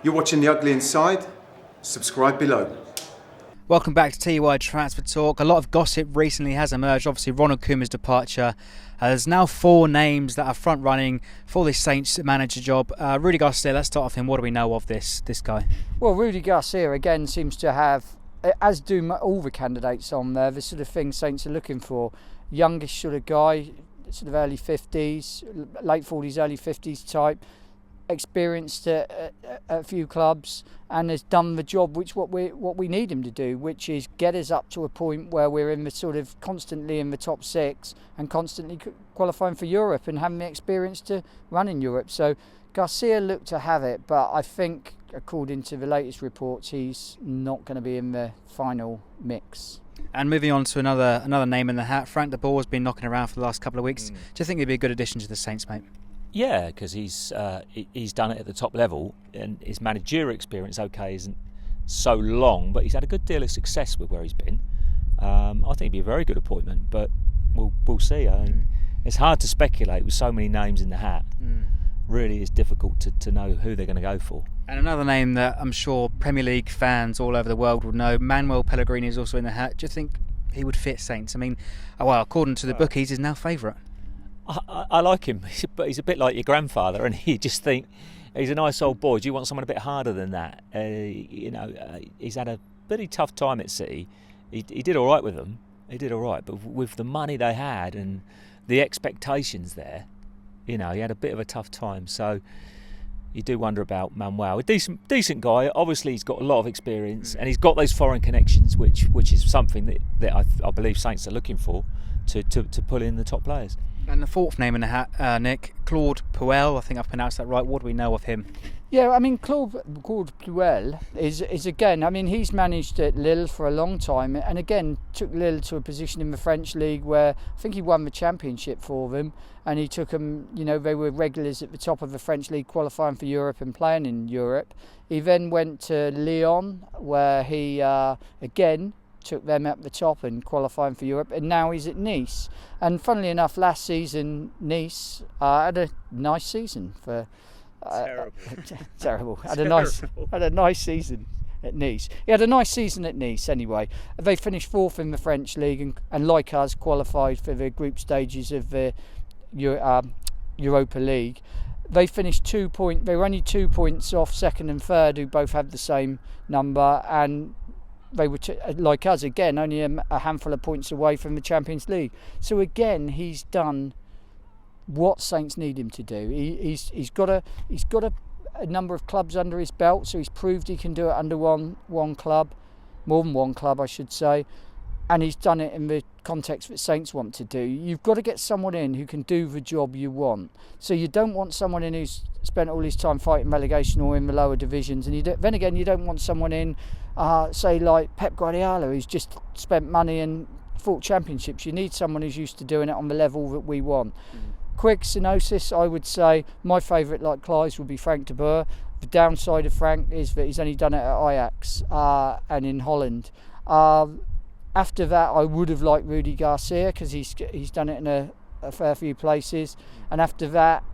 You're watching The Ugly Inside. Subscribe below. Welcome back to TUI Transfer Talk. A lot of gossip recently has emerged. Obviously, Ronald Koeman's departure. There's now 4 names that are front running for this Saints manager job. Rudi Garcia, let's start off him. What do we know of this guy? Well, Rudi Garcia again seems to have, as do all the candidates on there, the sort of thing Saints are looking for. Youngish sort of guy, sort of early 50s, late 40s, early 50s type. Experienced at a few clubs and has done the job what we need him to do, which is get us up to a point where we're in the sort of constantly in the top 6 and constantly qualifying for Europe and having the experience to run in Europe. So Garcia looked to have it, but I think according to the latest reports he's not going to be in the final mix. And moving on to another name in the hat, Frank de Boer has been knocking around for the last couple of weeks. Do you think he'd be a good addition to the Saints, mate? Yeah, because he's done it at the top level, and his managerial experience, isn't so long, but he's had a good deal of success with where he's been. I think he'd be a very good appointment, but we'll see. It's hard to speculate with so many names in the hat. Really, it's difficult to know who they're going to go for. And another name that I'm sure Premier League fans all over the world would know, Manuel Pellegrini, is also in the hat. Do you think he would fit Saints? I mean, well, according to the bookies, he's now favourite. I like him, but he's a bit like your grandfather, and you just think he's a nice old boy. Do you want someone a bit harder than that? He's had a pretty tough time at City. He did all right with them. He did all right, but with the money they had and the expectations there, he had a bit of a tough time. So you do wonder about Manuel. A decent guy. Obviously, he's got a lot of experience, and he's got those foreign connections, which is something that I believe Saints are looking for to pull in the top players. And the 4th name in the hat, Nick, Claude Puel. I think I've pronounced that right. What do we know of him? Yeah, I mean, Claude Puel is again, I mean, he's managed at Lille for a long time and again took Lille to a position in the French league where I think he won the championship for them, and he took them, they were regulars at the top of the French league, qualifying for Europe and playing in Europe. He then went to Lyon where he, again, took them up the top and qualifying for Europe, and now he's at Nice. And funnily enough, last season Nice had a nice season for terrible. Had a nice season at Nice. He had a nice season at Nice anyway. They finished 4th in the French league and like us qualified for the group stages of the Europa League. They finished 2 points. They were only 2 points off second and third, who both had the same number, and they were, like us, again, only a handful of points away from the Champions League. So again, he's done what Saints need him to do. He's got a number of clubs under his belt, so he's proved he can do it under one club, more than one club, I should say. And he's done it in the context that Saints want to do. You've got to get someone in who can do the job you want. So you don't want someone in who's spent all his time fighting relegation or in the lower divisions. And then again, you don't want someone in, say, like Pep Guardiola, who's just spent money and fought championships. You need someone who's used to doing it on the level that we want. Quick synopsis, I would say my favourite, like Clive's, would be Frank de Boer. The downside of Frank is that he's only done it at Ajax and in Holland. After that, I would have liked Rudi Garcia because he's done it in a fair few places. And after that,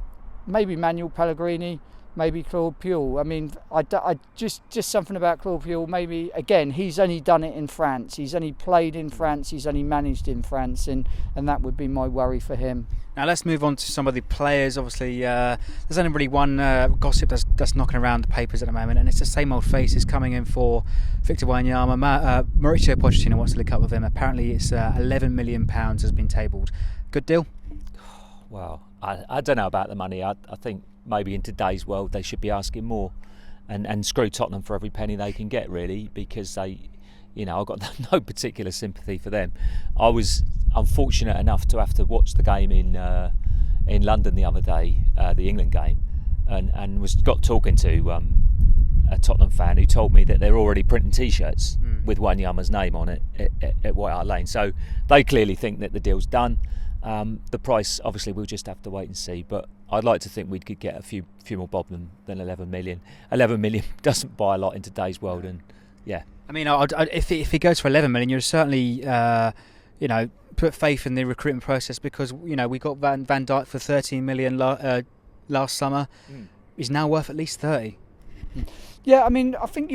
maybe Manuel Pellegrini, maybe Claude Puel. I mean, I just something about Claude Puel. Maybe again, he's only done it in France. He's only played in France. He's only managed in France, and that would be my worry for him. Now let's move on to some of the players. Obviously, there's only really one gossip that's knocking around the papers at the moment, and it's the same old faces coming in for Victor Wanyama. Mauricio Pochettino wants to link up with him. Apparently, it's £11 million has been tabled. Good deal? Well, I don't know about the money. I think maybe in today's world they should be asking more, and screw Tottenham for every penny they can get, really, because they, I've got no particular sympathy for them. I was unfortunate enough to have to watch the game in London the other day, the England game, and got talking to a Tottenham fan who told me that they're already printing T-shirts with Wanyama's name on it at White Hart Lane. So they clearly think that the deal's done. The price, obviously, we'll just have to wait and see. But I'd like to think we could get a few more bob than 11 million. 11 million doesn't buy a lot in today's world, and yeah. I mean, if he goes for 11 million, you're certainly, put faith in the recruitment process, because we got Van Dijk for 13 million last summer. He's now worth at least 30. Yeah, I mean, I think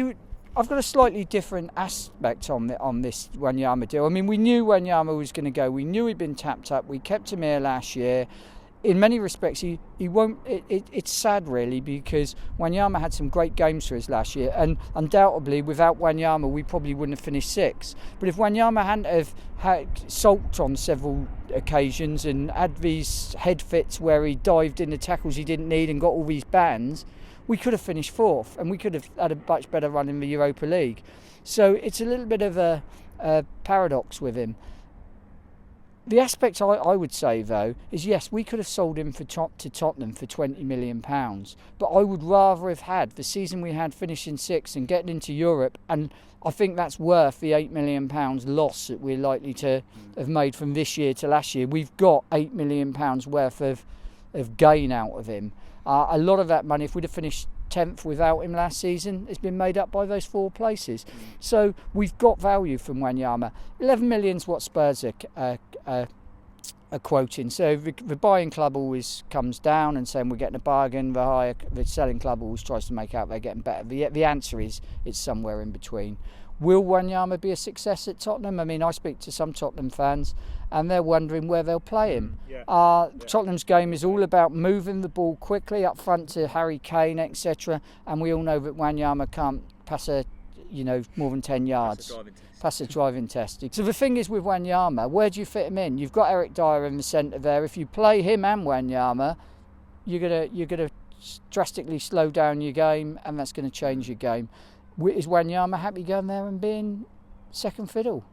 I've got a slightly different aspect on this Wanyama deal. I mean, we knew Wanyama was going to go. We knew he'd been tapped up. We kept him here last year. In many respects, he won't. It's sad, really, because Wanyama had some great games for us last year, and undoubtedly, without Wanyama, we probably wouldn't have finished sixth. But if Wanyama hadn't have had sulked on several occasions and had these head fits where he dived into tackles he didn't need and got all these bans, we could have finished fourth, and we could have had a much better run in the Europa League. So it's a little bit of a paradox with him. The aspect I would say, though, is yes, we could have sold him to Tottenham for £20 million, but I would rather have had the season we had finishing sixth and getting into Europe, and I think that's worth the £8 million loss that we're likely to have made from this year to last year. We've got £8 million worth of gain out of him. A lot of that money, if we'd have finished 10th without him last season, has been made up by those 4 places. So we've got value from Wanyama. 11 million is what Spurs are quoting. So the buying club always comes down and saying we're getting a bargain. The selling club always tries to make out they're getting better. The answer is it's somewhere in between. Will Wanyama be a success at Tottenham? I mean, I speak to some Tottenham fans and they're wondering where they'll play him. Tottenham's game is all about moving the ball quickly up front to Harry Kane, etc. And we all know that Wanyama can't pass more than 10 yards. Pass a driving test. So the thing is with Wanyama, where do you fit him in? You've got Eric Dyer in the centre there. If you play him and Wanyama, you're gonna drastically slow down your game, and that's going to change your game. Is Wanyama happy going there and being second fiddle?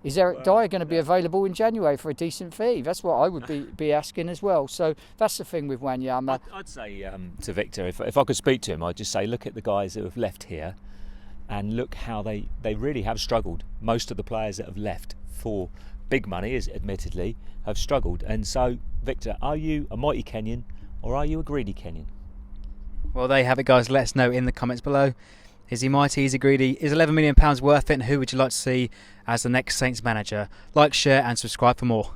Is Eric Dyer going to be available in January for a decent fee? That's what I would be asking as well. So that's the thing with Wanyama. I'd say to Victor, if I could speak to him, I'd just say, look at the guys who have left here and look how they really have struggled. Most of the players that have left for big money, admittedly, have struggled. And so, Victor, are you a mighty Kenyan or are you a greedy Kenyan? Well, there you have it, guys. Let us know in the comments below. Is he mighty? Is he greedy? Is £11 million worth it? And who would you like to see as the next Saints manager? Like, share and subscribe for more.